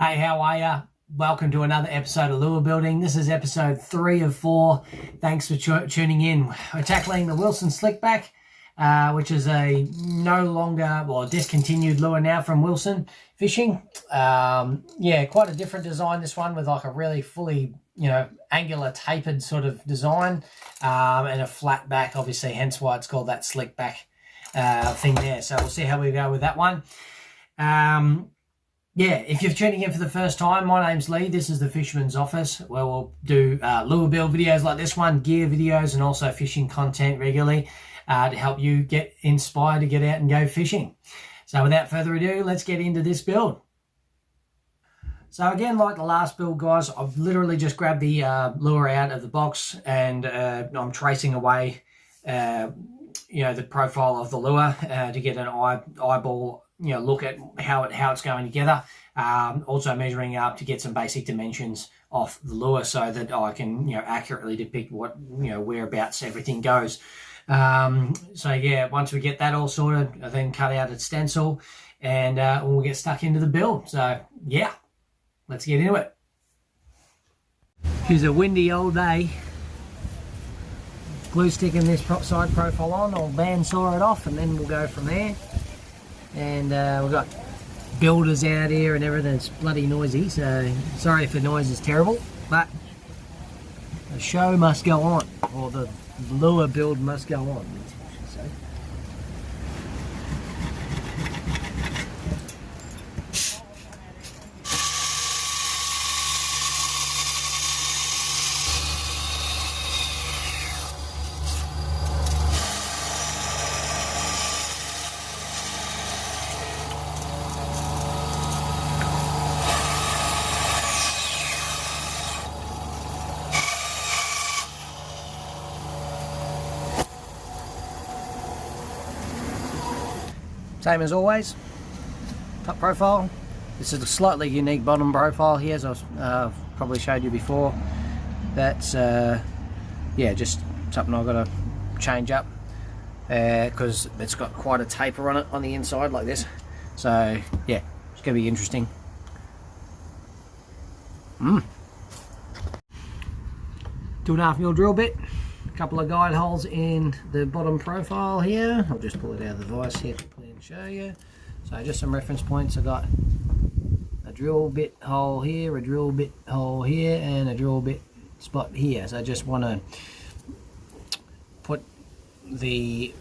Hey, how are ya? Welcome to another episode of Lure Building. This is episode 3 of 4. Thanks for tuning in. We're tackling the Wilson Slickback, which is a no longer, well, discontinued lure now from Wilson Fishing. Yeah, quite a different design, this one, with like a really fully, angular tapered sort of design, and a flat back, obviously, hence why it's called that Slickback thing there. So we'll see how we go with that one. Yeah, if you're tuning in for the first time, my name's Lee. This is the Fisherman's office, where we'll do lure build videos like this one, gear videos, and also fishing content regularly to help you get inspired to get out and go fishing. So without further ado, let's get into this build. So again, like the last build, guys, I've literally just grabbed the lure out of the box and I'm tracing away, the profile of the lure to get an eyeball look at how it's going together. Also measuring up to get some basic dimensions off the lure so that I can accurately depict what whereabouts everything goes. So yeah, once we get that all sorted, I then cut out a stencil and we'll get stuck into the build. So yeah, let's get into it. Here's a windy old day. Glue sticking this side profile on, I'll bandsaw it off and then we'll go from there. And we've got builders out here and everything's bloody noisy, so sorry if the noise is terrible, but the show must go on, or the lure build must go on, I should say. Same as always, top profile. This is a slightly unique bottom profile here, as I've probably showed you before. That's yeah, just something I've got to change up because it's got quite a taper on it on the inside like this. So yeah, it's going to be interesting. 2.5 mil drill bit. Couple of guide holes in the bottom profile here. I'll just pull it out of the vise here quickly and show you. So just some reference points. I've got a drill bit hole here, a drill bit hole here, and a drill bit spot here. So I just want to put the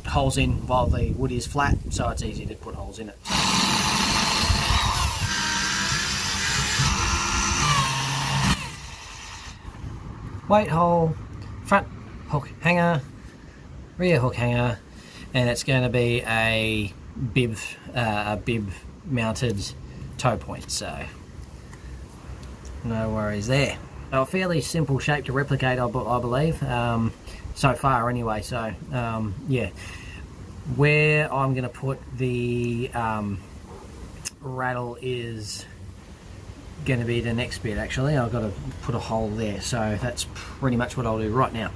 holes in while the wood is flat, so it's easy to put holes in it. Weight hole, front hook hanger, rear hook hanger, and it's going to be a bib mounted toe point, so no worries there. So a fairly simple shape to replicate, I believe, so far anyway. So yeah, where I'm going to put the rattle is going to be the next bit. Actually, I've got to put a hole there, so that's pretty much what I'll do right now.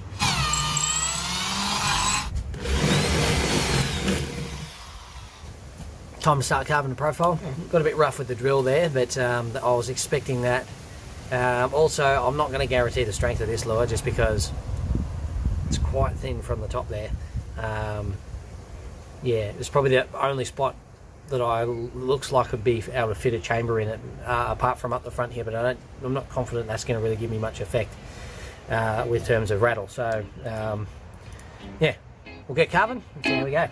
Time to start carving the profile. Got a bit rough with the drill there, but I was expecting that. Also, I'm not going to guarantee the strength of this lure just because it's quite thin from the top there. Yeah, it's probably the only spot that looks like I'd be able to fit a chamber in it, apart from up the front here, but I'm not confident that's going to really give me much effect with terms of rattle. So yeah, we'll get carving and see how we go.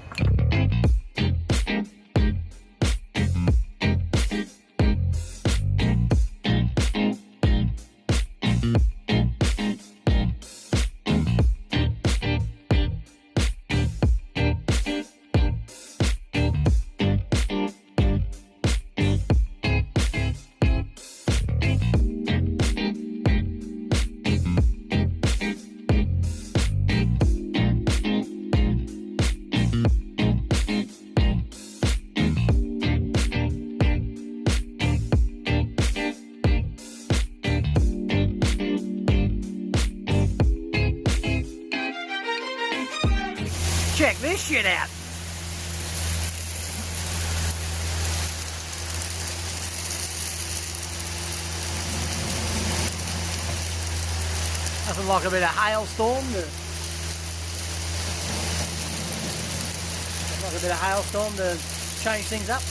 Check this shit out. Nothing like a bit of hailstorm. Like a bit of hailstorm to change things up.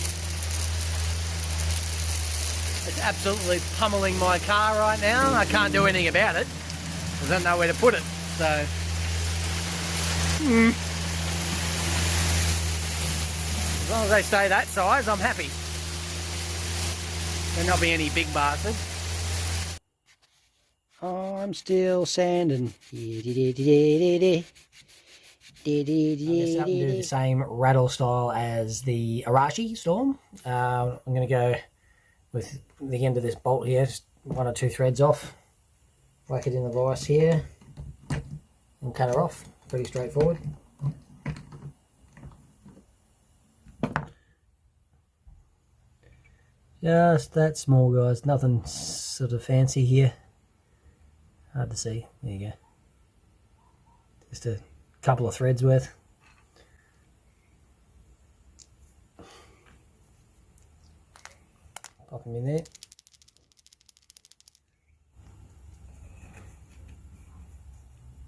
It's absolutely pummeling my car right now. I can't do anything about it. I don't know where to put it. So, as long as they stay that size, I'm happy. There'll not be any big bastards. I'm still sanding. I guess that will do the same rattle style as the Arashi Storm. I'm going to go with the end of this bolt here, just 1 or 2 threads off, whack it in the vise here, and cut her off. Pretty straightforward. Just that small, guys. Nothing sort of fancy here. Hard to see. There you go. Just a couple of threads worth. Pop them in there.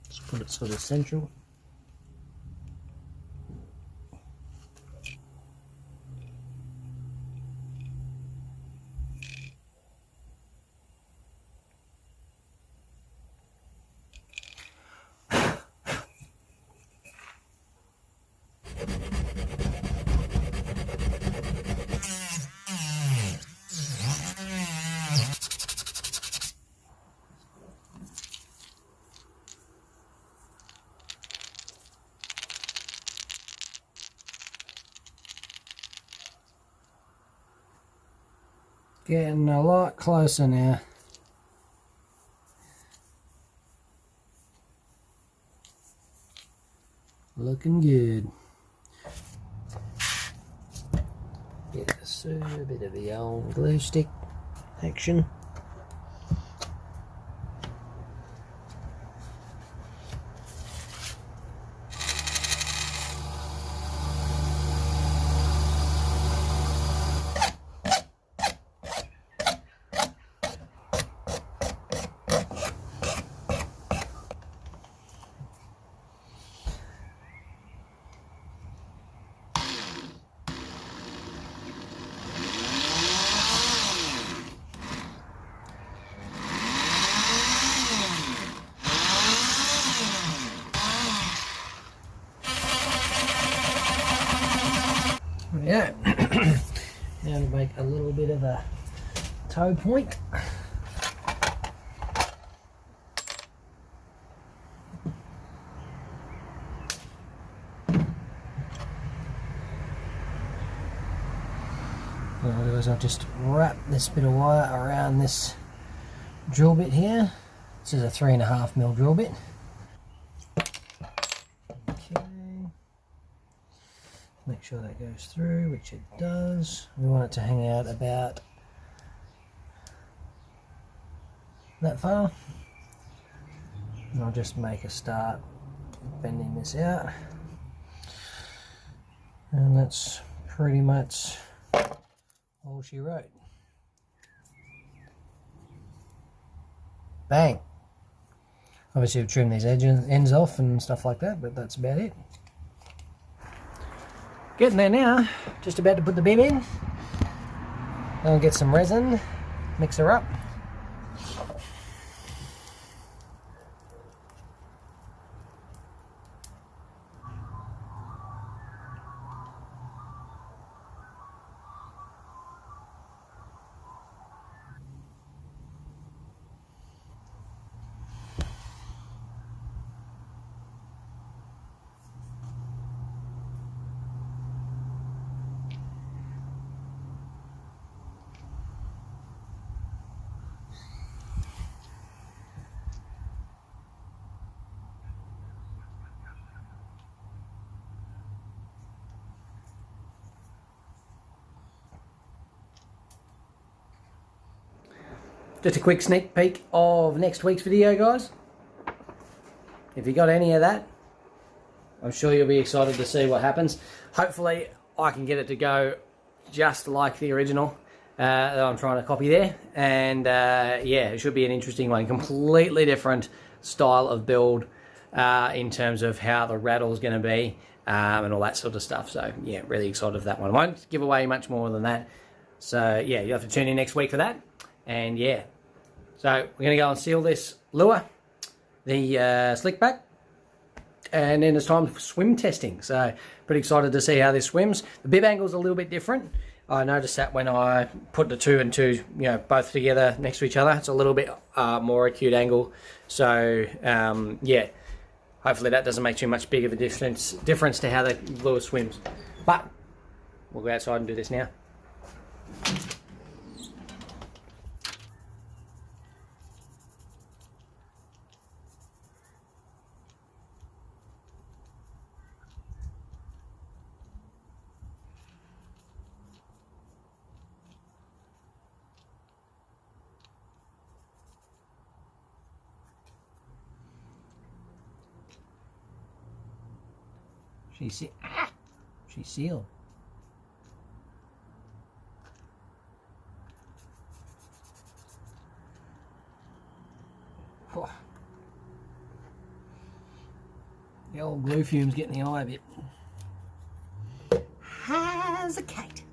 Just put it sort of central. Getting a lot closer now. Looking good. A bit of the old glue stick action. Yeah, now to make a little bit of a toe point. What I'll do is I'll just wrap this bit of wire around this drill bit here. This is a 3.5mm drill bit. Make sure that goes through, which it does. We want it to hang out about that far. And I'll just make a start bending this out. And that's pretty much all she wrote. Bang! Obviously we've trimmed these ends off and stuff like that, but that's about it. Getting there now, just about to put the bib in. I'll get some resin, mix her up. Just a quick sneak peek of next week's video, guys. If you got any of that, I'm sure you'll be excited to see what happens. Hopefully I can get it to go just like the original that I'm trying to copy there. And yeah, it should be an interesting one. Completely different style of build in terms of how the rattle is going to be and all that sort of stuff. So yeah, really excited for that one. I won't give away much more than that. So yeah, you have to tune in next week for that. And yeah, so we're going to go and seal this lure, the slick back, and then it's time for swim testing. So pretty excited to see how this swims. The bib angle is a little bit different. I noticed that when I put the 2 and 2, you know, both together next to each other, it's a little bit more acute angle. So yeah, hopefully that doesn't make too much big of a difference to how the lure swims. But we'll go outside and do this now. She's sealed. Oh. The old glue fume's getting the eye a bit. Has a Kate.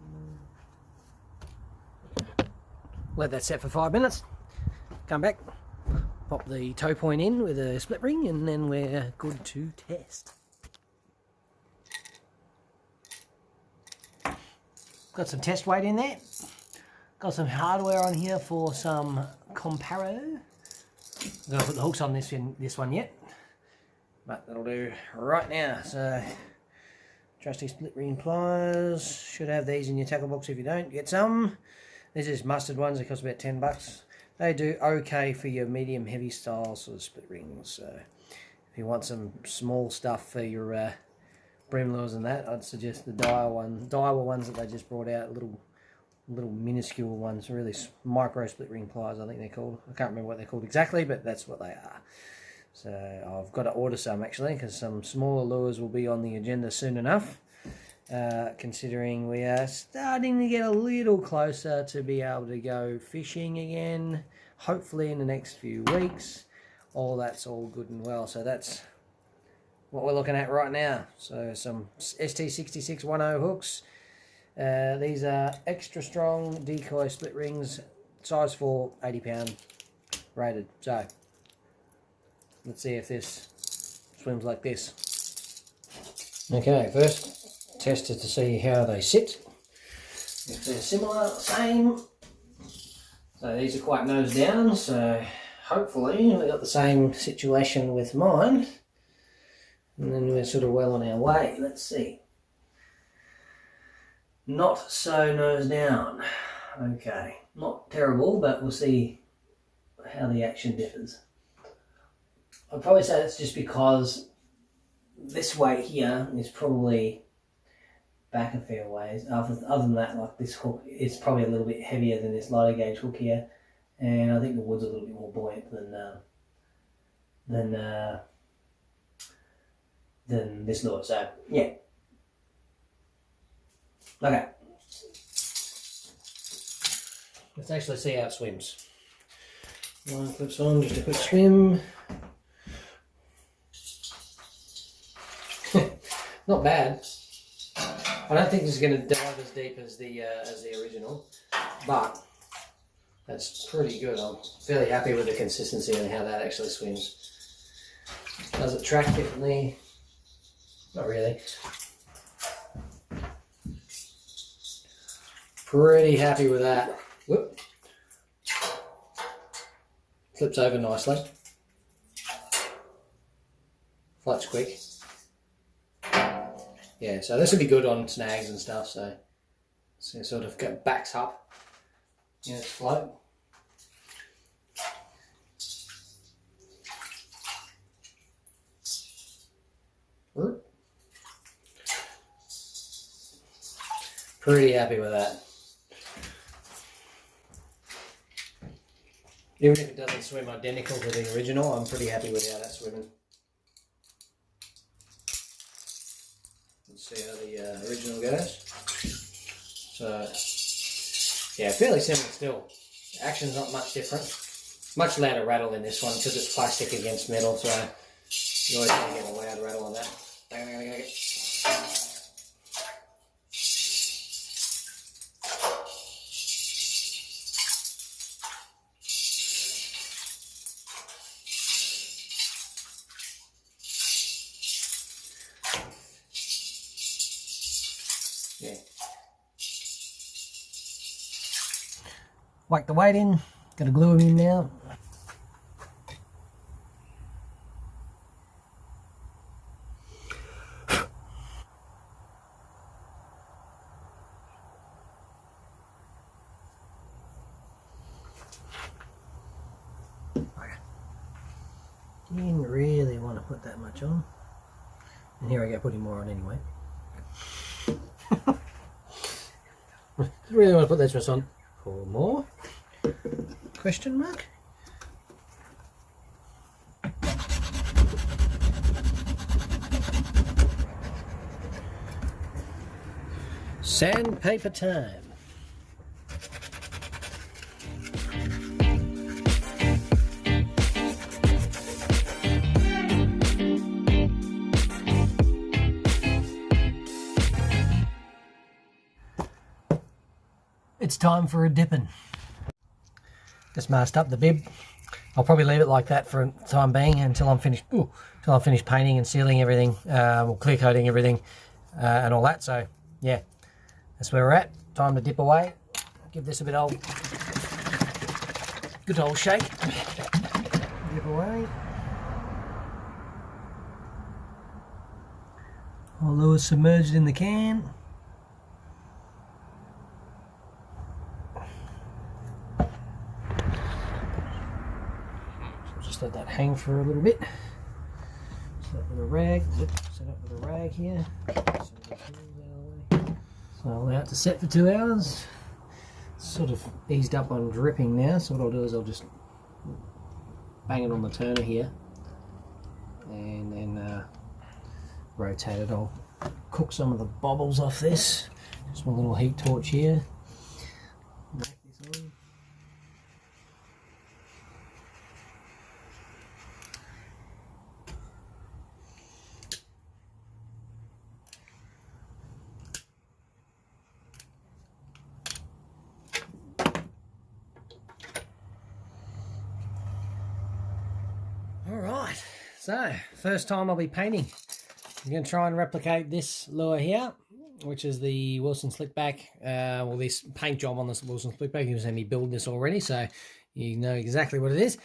Let that set for 5 minutes. Come back, pop the toe point in with a split ring, and then we're good to test. Got some test weight in there. Got some hardware on here for some comparo. I'm gonna put the hooks on this one yet, but that'll do right now. So trusty split ring pliers. Should have these in your tackle box. If you don't, get some. These are mustard ones. They cost about $10. They do okay for your medium heavy style sort of split rings. So if you want some small stuff for your bream lures and that, I'd suggest the Daiwa ones that they just brought out, little minuscule ones, really micro split ring pliers I think they're called. I can't remember what they're called exactly, but that's what they are. So I've got to order some actually, because some smaller lures will be on the agenda soon enough, considering we are starting to get a little closer to be able to go fishing again, hopefully in the next few weeks. All that's all good and well, so that's what we're looking at right now. So some ST6610 hooks. These are extra strong decoy split rings, size 4, 80 pound rated. So let's see if this swims like this. Okay, first test is to see how they sit. If they're similar, same. So these are quite nose down, so hopefully we got the same situation with mine. And then we're sort of well on our way. Let's see. Not so nose down. Okay, not terrible, but we'll see how the action differs. I'd probably say that's just because this weight here is probably back a fair ways. Other than that, like this hook, it's probably a little bit heavier than this lighter gauge hook here, and I think the wood's a little bit more buoyant than this lure. So yeah. Okay. Let's actually see how it swims. Line clips on, just a quick swim. Not bad. I don't think this is going to dive as deep as the original, but that's pretty good. I'm fairly happy with the consistency and how that actually swims. Does it track differently? Not really. Pretty happy with that. Whoop. Flips over nicely. Floats quick. Yeah, so this would be good on snags and stuff, so it sort of backs up in its float. Pretty happy with that. Even if it doesn't swim identical to the original, I'm pretty happy with how that's swimming. Let's see how the original goes. So, yeah, fairly similar still. Action's not much different. Much louder rattle in this one because it's plastic against metal, so you always want to get a loud rattle on that. Yeah. Whack the weight in, gotta glue them in now. Didn't really want to put that much on. And here I go putting more on anyway. Really want to put this much on. Pour more? Question mark? Sandpaper time. It's time for a dipping. Just masked up the bib. I'll probably leave it like that for the time being until I'm finished. Until I'm finished painting and sealing everything, or clear coating everything, and all that. So yeah, that's where we're at. Time to dip away. Give this a bit old, good old shake. Dip away. Our lure submerged in the can. Just let that hang for a little bit. Set up with a rag. Set up with a rag here. So I'll allow it to set for 2 hours. Sort of eased up on dripping now. So what I'll do is I'll just bang it on the turner here, and then rotate it. I'll cook some of the bobbles off this. Just my little heat torch here. Whack this on. Alright, so first time I'll be painting. I'm going to try and replicate this lure here, which is the Wilson Slickback. Well, this paint job on this Wilson Slickback, you sent me build this already, so you know exactly what it is.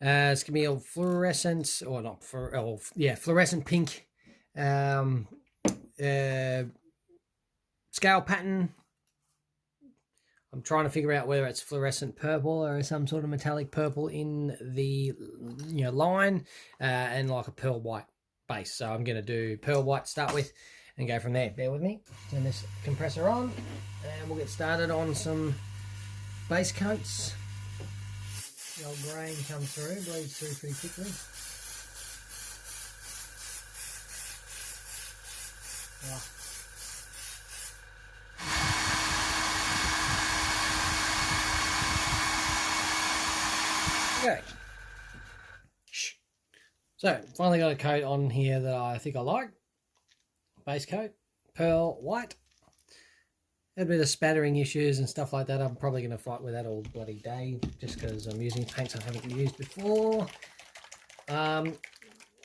It's going to be a fluorescent, or not, fluorescent pink scale pattern. I'm trying to figure out whether it's fluorescent purple or some sort of metallic purple in the line, and like a pearl white base. So I'm going to do pearl white to start with and go from there. Bear with me. Turn this compressor on and we'll get started on some base coats. The old grain comes through, bleeds through pretty quickly. Oh. Okay, so finally got a coat on here that I think I like. Base coat, pearl white. Had a bit of spattering issues and stuff like that. I'm probably going to fight with that all bloody day just because I'm using paints I haven't used before. I'm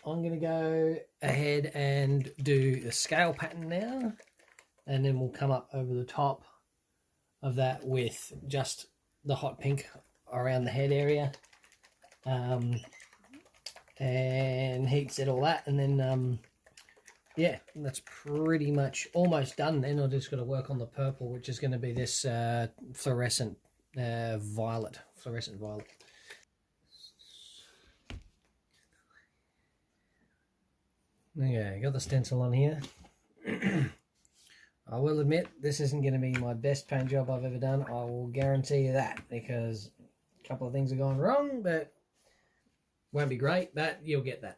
going to go ahead and do the scale pattern now, and then we'll come up over the top of that with just the hot pink around the head area. And heat set all that, and then yeah, that's pretty much almost done. Then I've just got to work on the purple, which is going to be this fluorescent violet. Okay, got the stencil on here. I will admit this isn't going to be my best paint job I've ever done. I will guarantee you that, because a couple of things have gone wrong, but won't be great, but you'll get that.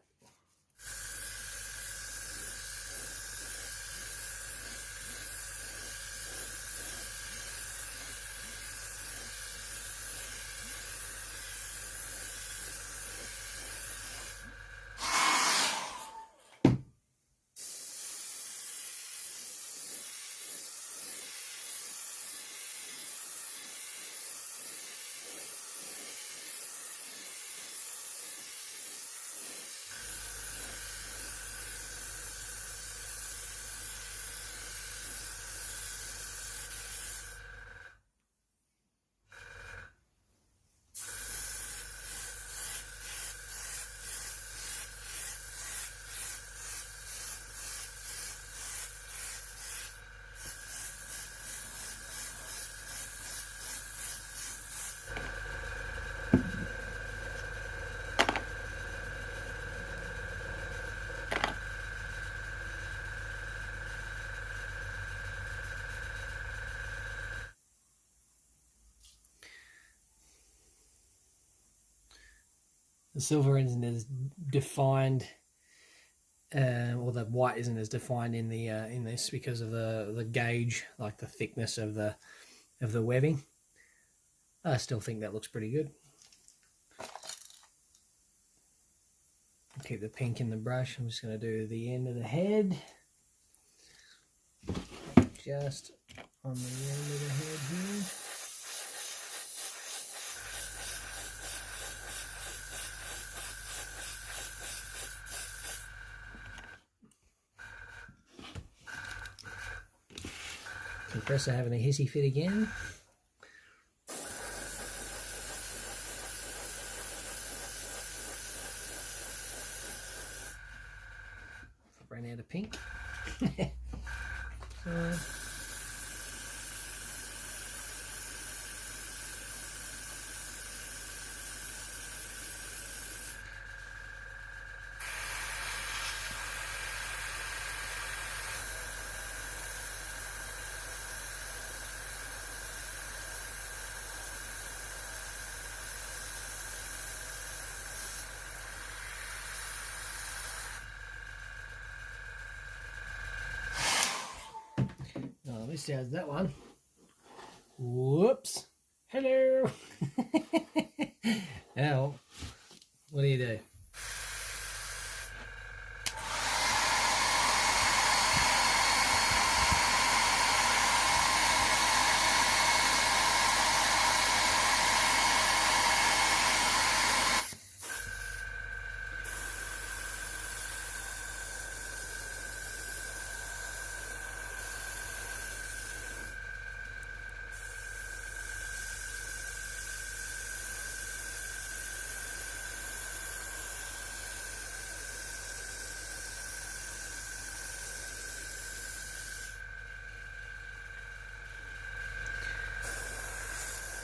The silver isn't as defined, or the white isn't as defined in the in this because of the gauge, like the thickness of the webbing. I still think that looks pretty good. Keep the pink in the brush. I'm just going to do the end of the head, just on the end of the head here. Compressor having a hissy fit again. Ran out of pink. So, oh, this has that one. Whoops. Hello. Now, what do you do?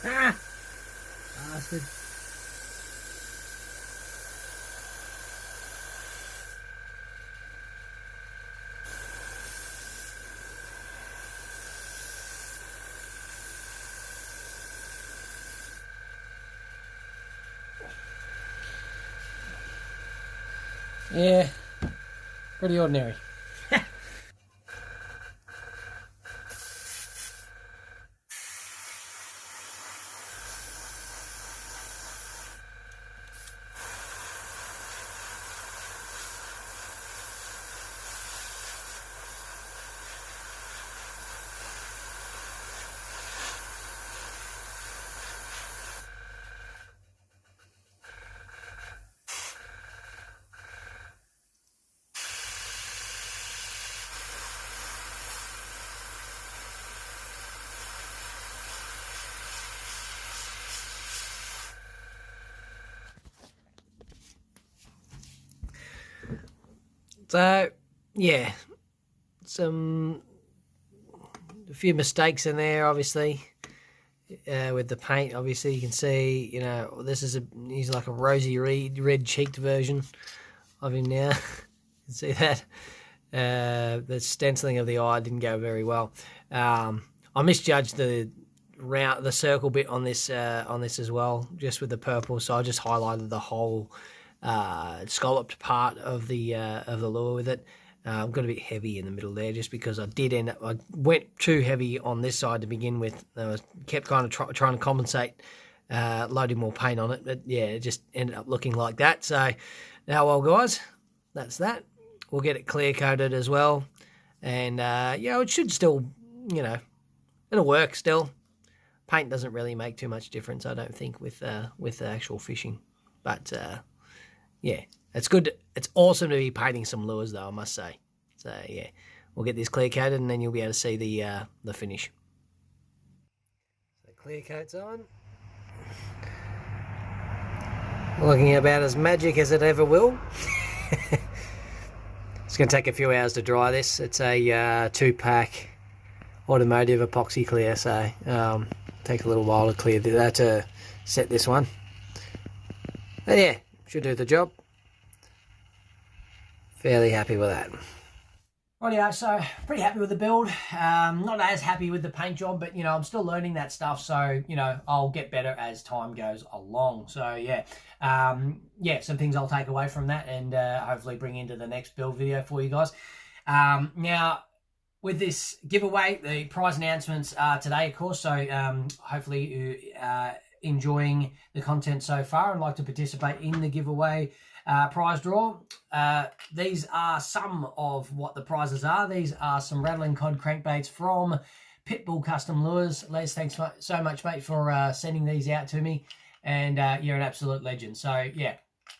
Ah! Bastard. Yeah, pretty ordinary. So, yeah, a few mistakes in there, obviously, with the paint. Obviously, you can see, you know, he's like a rosy red-cheeked version of him now. You can see that. The stenciling of the eye didn't go very well. I misjudged the circle bit on this as well, just with the purple. So I just highlighted the whole scalloped part of the lure with it. Got a bit heavy in the middle there, just because I went too heavy on this side to begin with. I kept kind of trying to compensate, loading more paint on it, but yeah, it just ended up looking like that. So now, well, guys, that's that. We'll get it clear coated as well, and yeah, it should still, you know, it'll work still. Paint doesn't really make too much difference, I don't think, with the actual fishing, but yeah, it's good. It's awesome to be painting some lures, though, I must say. So yeah, we'll get this clear coated, and then you'll be able to see the finish. So clear coat's on. Looking about as magic as it ever will. It's going to take a few hours to dry this. It's a 2-pack automotive epoxy clear, so take a little while to clear that, to set this one. But yeah, should do the job. Fairly happy with that. Rightio, so pretty happy with the build. Not as happy with the paint job, but you know, I'm still learning that stuff, so you know, I'll get better as time goes along. So yeah, some things I'll take away from that and hopefully bring into the next build video for you guys. Now, with this giveaway, the prize announcements are today, of course, so hopefully you enjoying the content so far and like to participate in the giveaway prize draw. These are some of what the prizes are. These are some rattling cod crankbaits from Pitbull Custom Lures. Les, thanks so much, mate, for sending these out to me, and you're an absolute legend. So yeah,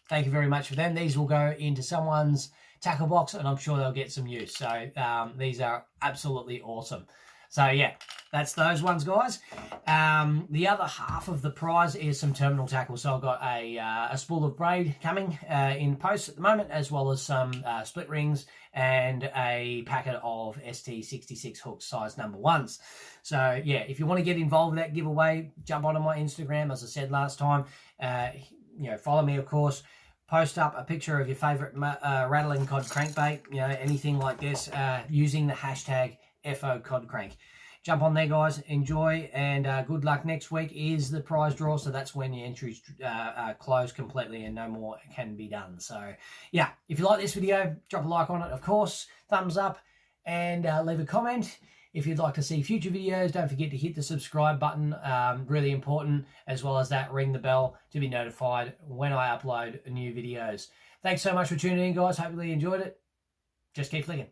thank you very much for them. These will go into someone's tackle box and I'm sure they'll get some use. So these are absolutely awesome. So yeah, that's those ones, guys. The other half of the prize is some terminal tackle. So I've got a spool of braid coming in post at the moment, as well as some split rings and a packet of ST66 hooks, size number 1s. So yeah, if you want to get involved with that giveaway, jump onto my Instagram, as I said last time. You know, follow me, of course. Post up a picture of your favorite rattling cod crankbait, you know, anything like this, using the hashtag FOCodCrank. Jump on there, guys. Enjoy, and good luck. Next week is the prize draw, so that's when the entries close completely and no more can be done. So, yeah, if you like this video, drop a like on it, of course. Thumbs up, and leave a comment. If you'd like to see future videos, don't forget to hit the subscribe button, really important, as well as that, ring the bell to be notified when I upload new videos. Thanks so much for tuning in, guys. Hopefully you enjoyed it. Just keep flicking.